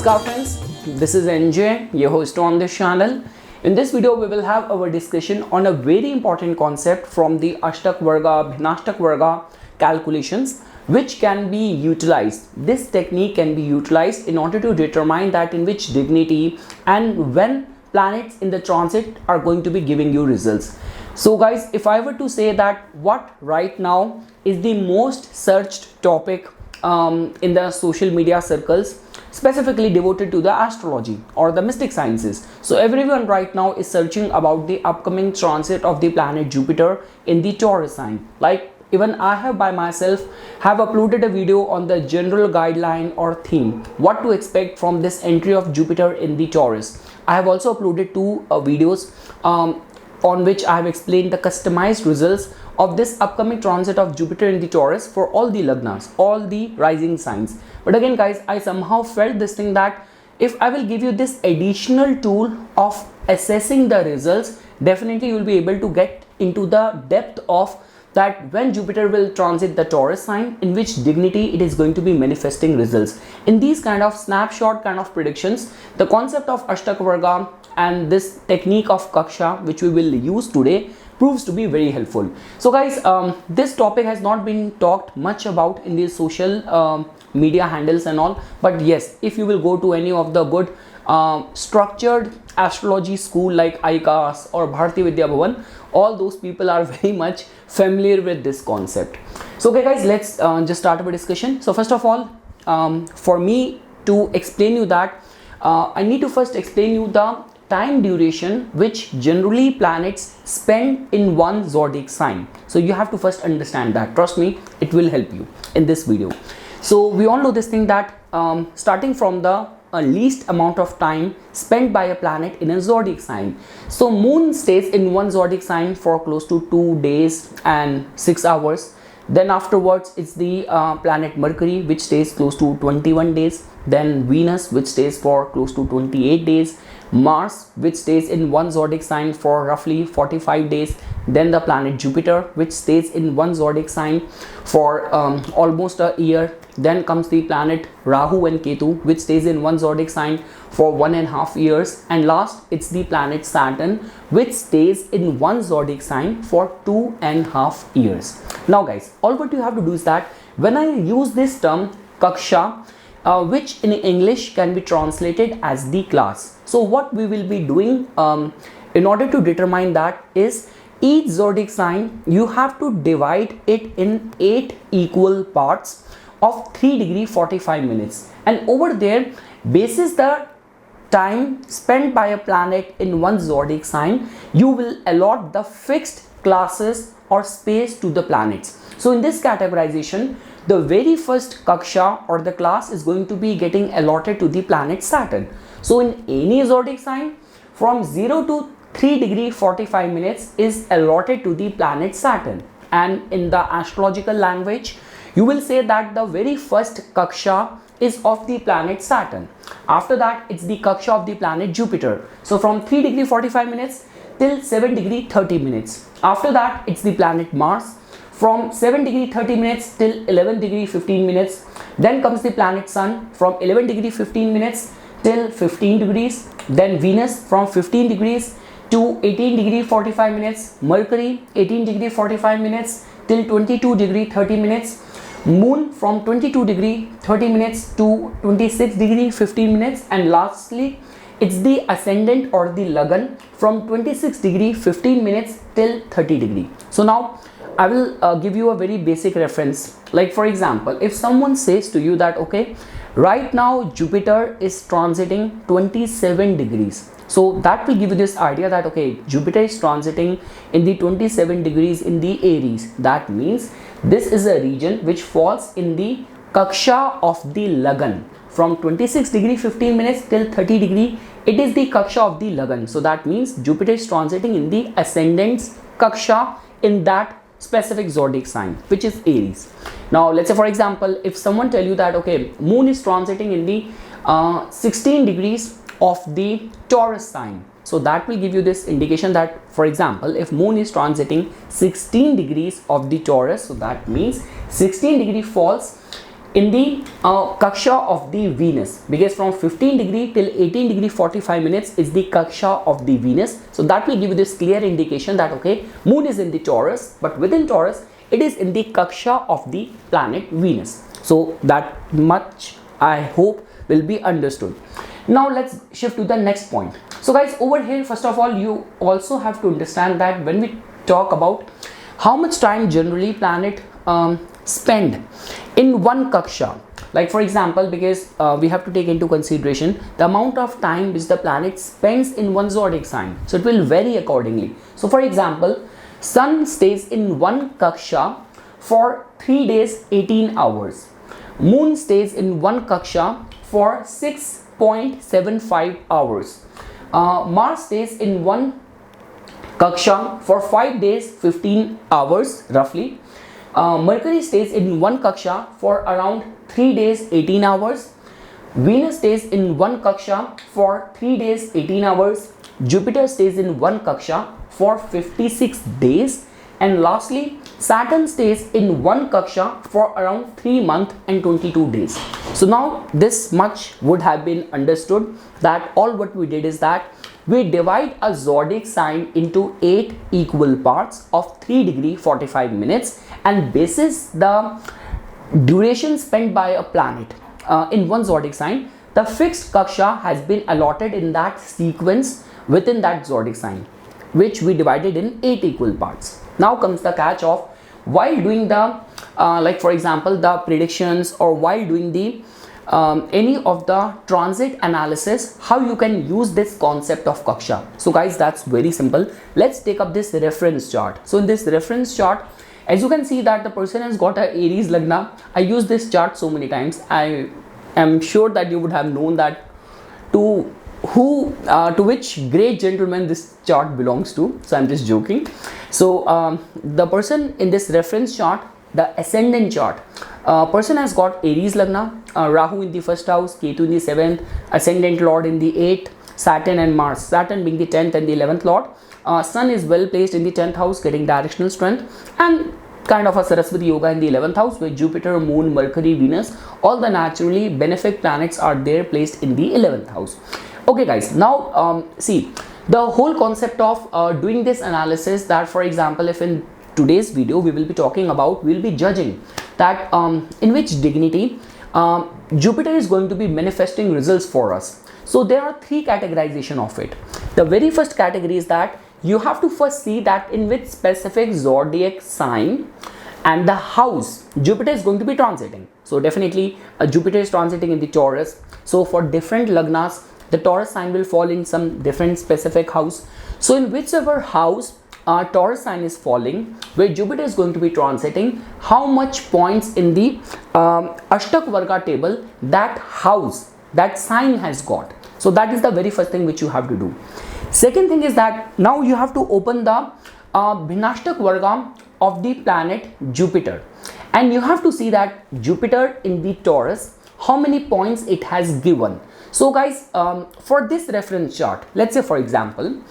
Namaskar friends, this is NJ, your host on this channel. In this video, we will have our discussion on a very important concept from the Ashtakvarga calculations, which can be utilized. This technique can be utilized in order to determine that in which dignity and when planets in the transit are going to be giving you results. So guys, if I were to say that what right now is the most searched topic in the social media circles, specifically devoted to the astrology or the mystic sciences. So everyone right now is searching about the upcoming transit of the planet Jupiter in the Taurus sign. Like even I have by myself have uploaded a video on the general guideline or theme, what to expect from this entry of Jupiter in the Taurus. I have also uploaded two videos on which I have explained the customized results of this upcoming transit of Jupiter in the Taurus for all the lagnas, all the rising signs. But again guys, I somehow felt this thing that if I will give you this additional tool of assessing the results, definitely you will be able to get into the depth of that when Jupiter will transit the Taurus sign, in which dignity it is going to be manifesting results. In these kind of snapshot kind of predictions, the concept of Ashtakvarga and this technique of Kaksha, which we will use today, proves to be very helpful. So guys, this topic has not been talked much about in the social media handles and all, but yes, if you will go to any of the good structured astrology school like ICAS or Bharati Vidya Bhavan, all those people are very much familiar with this concept. So okay guys, let's just start our discussion. So first of all, for me to explain you that, I need to first explain you the time duration which generally planets spend in one zodiac sign. So you have to first understand that. Trust me, it will help you in this video. So we all know this thing that starting from the least amount of time spent by a planet in a zodiac sign. So moon stays in one zodiac sign for close to 2 days and 6 hours. Then afterwards it's the planet Mercury, which stays close to 21 days. Then Venus, which stays for close to 28 days. Mars, which stays in one zodiac sign for roughly 45 days. Then the planet Jupiter, which stays in one zodiac sign for almost a year. Then comes the planet Rahu and Ketu, which stays in one zodiac sign for 1.5 years. And last, it's the planet Saturn, which stays in one zodiac sign for 2.5 years. Now guys, all what you have to do is that when I use this term Kaksha, which in English can be translated as the class. So what we will be doing in order to determine that is each zodiac sign, you have to divide it in 8 equal parts of 3 degree 45 minutes. And over there, basis the time spent by a planet in one zodiac sign, you will allot the fixed classes or space to the planets. So in this categorization, the very first Kaksha or the class is going to be getting allotted to the planet Saturn. So in any zodiac sign, from 0 to 3 degree 45 minutes is allotted to the planet Saturn. And in the astrological language, you will say that the very first Kaksha is of the planet Saturn. After that, it's the Kaksha of the planet Jupiter. So from 3 degree 45 minutes till 7 degree 30 minutes. After that, it's the planet Mars. From 7 degree 30 minutes till 11 degree 15 minutes. Then comes the planet Sun from 11 degree 15 minutes till 15 degrees. Then Venus from 15 degrees to 18 degree 45 minutes. Mercury 18 degree 45 minutes till 22 degree 30 minutes. Moon from 22 degree 30 minutes to 26 degree 15 minutes. And lastly, it's the ascendant or the Lagan from 26 degree 15 minutes till 30 degree. So now I will give you a very basic reference. Like for example, if someone says to you that okay, right now Jupiter is transiting 27 degrees. So that will give you this idea that okay, Jupiter is transiting in the 27 degrees in the Aries. That means this is a region which falls in the Kaksha of the Lagan. From 26 degree 15 minutes till 30 degree, it is the Kaksha of the Lagan. So that means Jupiter is transiting in the ascendant's Kaksha in that specific zodiac sign, which is Aries. Now let's say for example, if someone tell you that okay, moon is transiting in the 16 degrees of the Taurus sign. So that will give you this indication that, for example, if moon is transiting 16 degrees of the Taurus, so that means 16 degree falls in the Kaksha of the Venus, because from 15 degree till 18 degree 45 minutes is the Kaksha of the Venus. So that will give you this clear indication that okay, moon is in the Taurus, but within Taurus it is in the Kaksha of the planet Venus. So that much I hope will be understood. Now let's shift to the next point. So guys, over here first of all you also have to understand that when we talk about how much time generally planet spend in one Kaksha, like for example, because we have to take into consideration the amount of time which the planet spends in one zodiac sign, so it will vary accordingly. So for example, Sun stays in one Kaksha for 3 days 18 hours, Moon stays in one Kaksha for 6.75 hours, Mars stays in one Kaksha for 5 days 15 hours roughly, Mercury stays in one Kaksha for around 3 days 18 hours, Venus stays in one Kaksha for 3 days 18 hours, Jupiter stays in one Kaksha for 56 days, and lastly Saturn stays in one Kaksha for around 3 months and 22 days. So now this much would have been understood that all what we did is that we divide a zodiac sign into 8 equal parts of 3 degree 45 minutes, and basis the duration spent by a planet in one zodiac sign, the fixed Kaksha has been allotted in that sequence within that zodiac sign, which we divided in 8 equal parts. Now comes the catch of while doing the like for example the predictions, or while doing the any of the transit analysis, how you can use this concept of Kaksha. So guys, that's very simple. Let's take up this reference chart. So in this reference chart, as you can see that the person has got a Aries Lagna. I use this chart so many times. I am sure that you would have known that to which great gentleman this chart belongs to. So I'm just joking. So the person in this reference chart, the ascendant chart, person has got Aries Lagna, Rahu in the first house, Ketu in the 7th, ascendant lord in the 8th, Saturn and Mars, Saturn being the 10th and the 11th lord. Sun is well placed in the 10th house, getting directional strength, and kind of a Saraswati yoga in the 11th house, where Jupiter, Moon, Mercury, Venus, all the naturally benefic planets are there placed in the 11th house. Okay guys, now see the whole concept of doing this analysis, that for example, if in today's video we will be talking about, we will be judging that in which dignity Jupiter is going to be manifesting results for us. So there are 3 categorization of it. The very first category is that you have to first see that in which specific zodiac sign and the house Jupiter is going to be transiting. So definitely Jupiter is transiting in the Taurus. So for different Lagnas, the Taurus sign will fall in some different specific house. So in whichever house Taurus sign is falling, where Jupiter is going to be transiting, how much points in the Ashtakvarga table that house, that sign has got. So that is the very first thing which you have to do. Second thing is that now you have to open the Ashtakvarga of the planet Jupiter, and you have to see that Jupiter in the Taurus, how many points it has given. So guys, for this reference chart, let's say for example,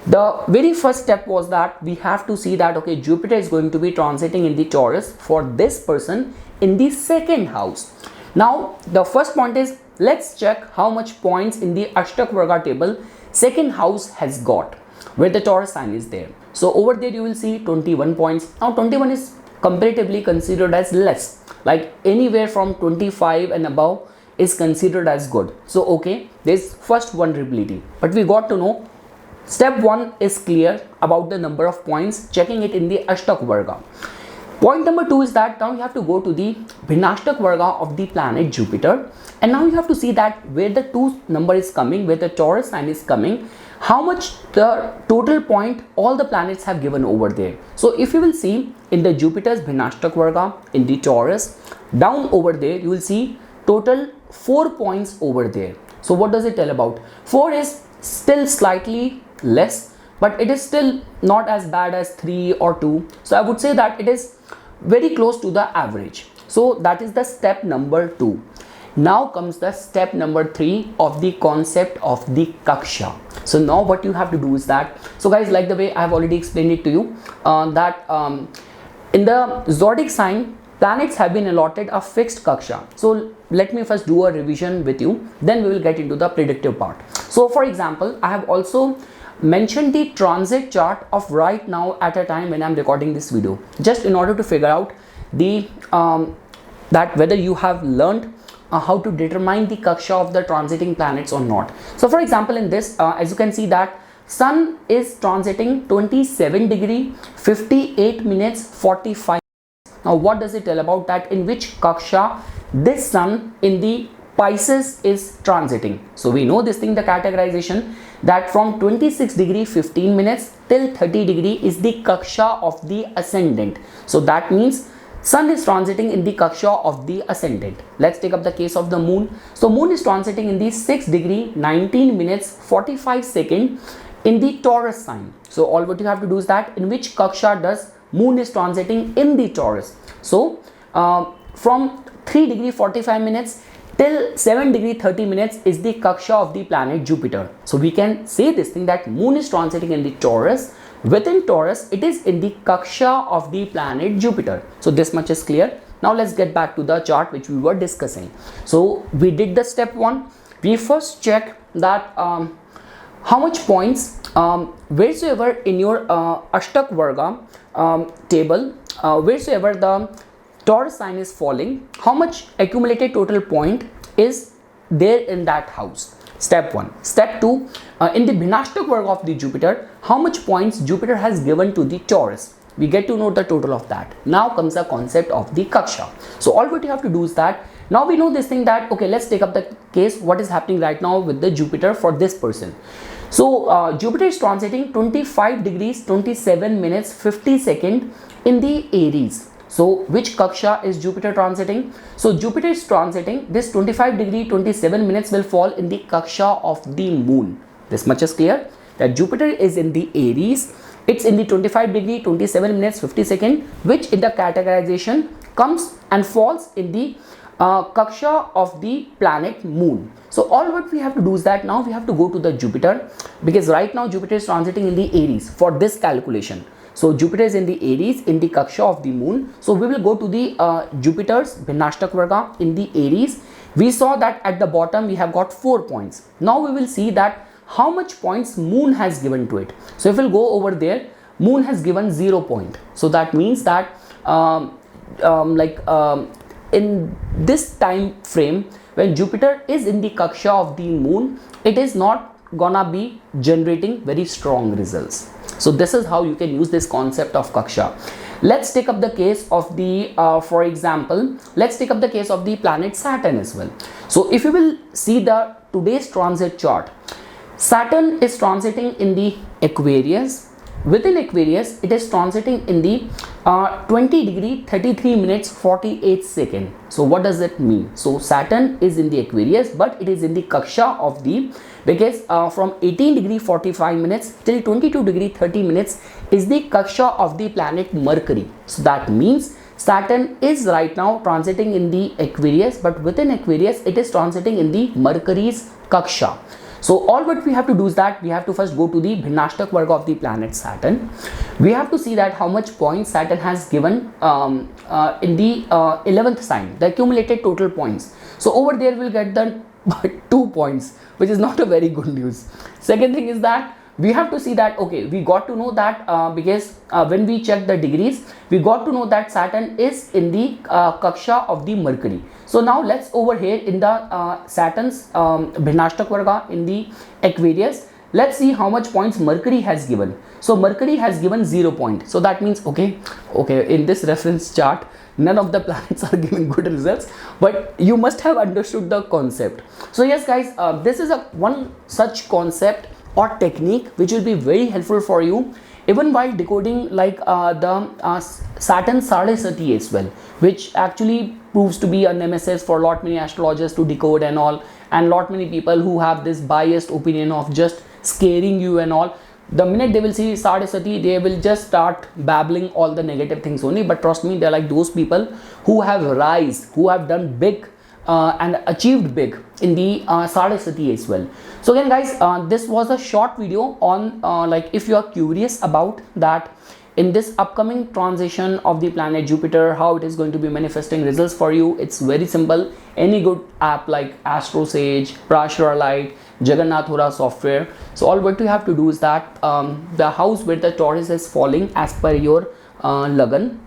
the very first step was that we have to see that okay, Jupiter is going to be transiting in the Taurus for this person in the 2nd house. Now the first point is, let's check how much points in the Ashtakvarga table 2nd house has got, where the Taurus sign is there. So over there you will see 21 points. Now 21 is comparatively considered as less, like anywhere from 25 and above is considered as good. So okay, there's first vulnerability, but we got to know step 1 is clear about the number of points, checking it in the Ashtakvarga. Point number 2 is that now you have to go to the Ashtakvarga of the planet Jupiter, and now you have to see that where the 2 number is coming, where the Taurus sign is coming, how much the total point all the planets have given over there. So if you will see in the Jupiter's Ashtakvarga in the Taurus, down over there you will see total 4 points over there. So what does it tell about? 4 is still slightly less, but it is still not as bad as 3 or 2. So I would say that it is very close to the average. So that is the step number 2. Now comes the step number 3 of the concept of the Kaksha. So now what you have to do is that, so guys, like the way I have already explained it to you, that in the zodiac sign planets have been allotted a fixed kaksha. So let me first do a revision with you, then we will get into the predictive part. So for example, I have also mentioned the transit chart of right now at a time when I'm recording this video, just in order to figure out the that whether you have learned how to determine the kaksha of the transiting planets or not. So for example, in this as you can see that Sun is transiting 27 degree 58 minutes 45. Now what does it tell about that? In which kaksha this Sun in the Pisces is transiting? So we know this thing, the categorization, that from 26 degree 15 minutes till 30 degree is the kaksha of the ascendant. So that means Sun is transiting in the kaksha of the ascendant. Let's take up the case of the Moon. So Moon is transiting in the 6 degree 19 minutes 45 second in the Taurus sign. So all what you have to do is that in which kaksha does Moon is transiting in the Taurus. So from 3 degree 45 minutes till 7 degree 30 minutes is the kaksha of the planet Jupiter. So we can say this thing that Moon is transiting in the Taurus. Within Taurus, it is in the kaksha of the planet Jupiter. So this much is clear. Now let's get back to the chart which we were discussing. So we did the step 1. We first check that how much points wheresoever in your Ashtakvarga table, wheresoever the Taurus sign is falling, how much accumulated total point is there in that house. Step 1. Step 2, in the Ashtakvarga of the Jupiter, how much points Jupiter has given to the Taurus. We get to know the total of that. Now comes the concept of the kaksha. So all what you have to do is that now we know this thing that okay, let's take up the case what is happening right now with the Jupiter for this person. So Jupiter is transiting 25 degrees 27 minutes 50 second in the Aries. So which kaksha is Jupiter transiting? So Jupiter is transiting this 25 degree 27 minutes will fall in the kaksha of the Moon. This much is clear that Jupiter is in the Aries. It's in the 25 degree 27 minutes 50 second, which in the categorization comes and falls in the kaksha of the planet Moon. So all what we have to do is that now we have to go to the Jupiter, because right now Jupiter is transiting in the Aries for this calculation. So Jupiter is in the Aries in the kaksha of the Moon. So we will go to the Jupiter's Ashtakvarga in the Aries. We saw that at the bottom we have got 4 points. Now we will see that how much points Moon has given to it. So if we'll go over there, Moon has given 0 point. So that means that in this time frame when Jupiter is in the kaksha of the Moon, it is not gonna be generating very strong results. So this is how you can use this concept of kaksha. Let's take up the case of the for example, let's take up the case of the planet Saturn as well. So if you will see the today's transit chart, Saturn is transiting in the Aquarius. Within Aquarius, it is transiting in the 20 degree 33 minutes 48 second. So what does it mean? So Saturn is in the Aquarius, but it is in the kaksha of the, because from 18 degree 45 minutes till 22 degree 30 minutes is the kaksha of the planet Mercury. So that means Saturn is right now transiting in the Aquarius, but within Aquarius it is transiting in the Mercury's kaksha. So all what we have to do is that we have to first go to the Ashtakvarga of the planet Saturn. We have to see that how much points Saturn has given in the 11th sign, the accumulated total points. So over there we'll get the 2 points, which is not a very good news. Second thing is that we have to see that okay, we got to know that because when we check the degrees, we got to know that Saturn is in the kaksha of the Mercury. So now let's over here in the Saturn's Ashtakvarga in the Aquarius, let's see how much points Mercury has given. So Mercury has given 0 point. So that means okay, in this reference chart none of the planets are giving good results, but you must have understood the concept. So yes guys, this is one such concept or technique which will be very helpful for you even while decoding like the Saturn Sadesati as well, which actually proves to be a nemesis for lot many astrologers to decode and all, and lot many people who have this biased opinion of just scaring you and all. The minute they will see Sadesati, they will just start babbling all the negative things only. But trust me, they're like those people who have rise, who have done big and achieved big in the Sadesati as well. So again guys, this was a short video on like if you are curious about that, in this upcoming transition of the planet Jupiter, how it is going to be manifesting results for you. It's very simple. Any good app like Astro Sage, Prashara, Jagannath Hora software. So all what you have to do is that the house where the Taurus is falling as per your Lagan,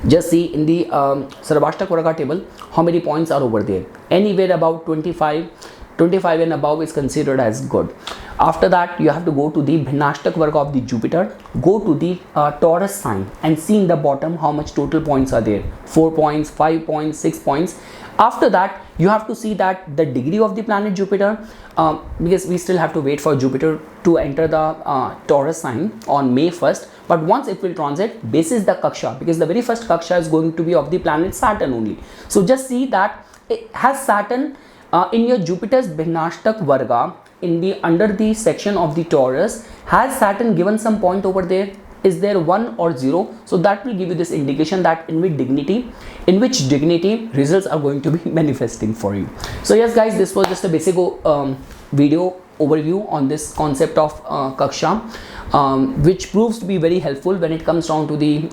just see in the Ashtakvarga table how many points are over there. Anywhere about 25 and above is considered as good. After that, you have to go to the Ashtakvarga of the Jupiter, go to the Taurus sign and see in the bottom how much total points are there. 4 points, 5 points, 6 points. After that, you have to see that the degree of the planet Jupiter, because we still have to wait for Jupiter to enter the Taurus sign on May 1st. But once it will transit, basis the Kaksha, because the very first Kaksha is going to be of the planet Saturn only. So just see that it has Saturn in your Jupiter's Ashtakvarga, in the under the section of the Taurus. Has Saturn given some point over there? Is there 1 or 0? So that will give you this indication that in which dignity results are going to be manifesting for you. So yes guys, this was just a basic video overview on this concept of Kaksha, which proves to be very helpful when it comes down to the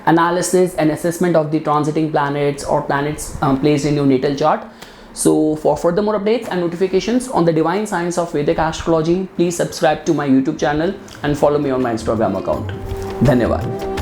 analysis and assessment of the transiting planets or planets placed in your natal chart. So for further more updates and notifications on the divine science of Vedic astrology, please subscribe to my YouTube channel and follow me on my Instagram account. Dhanyavad.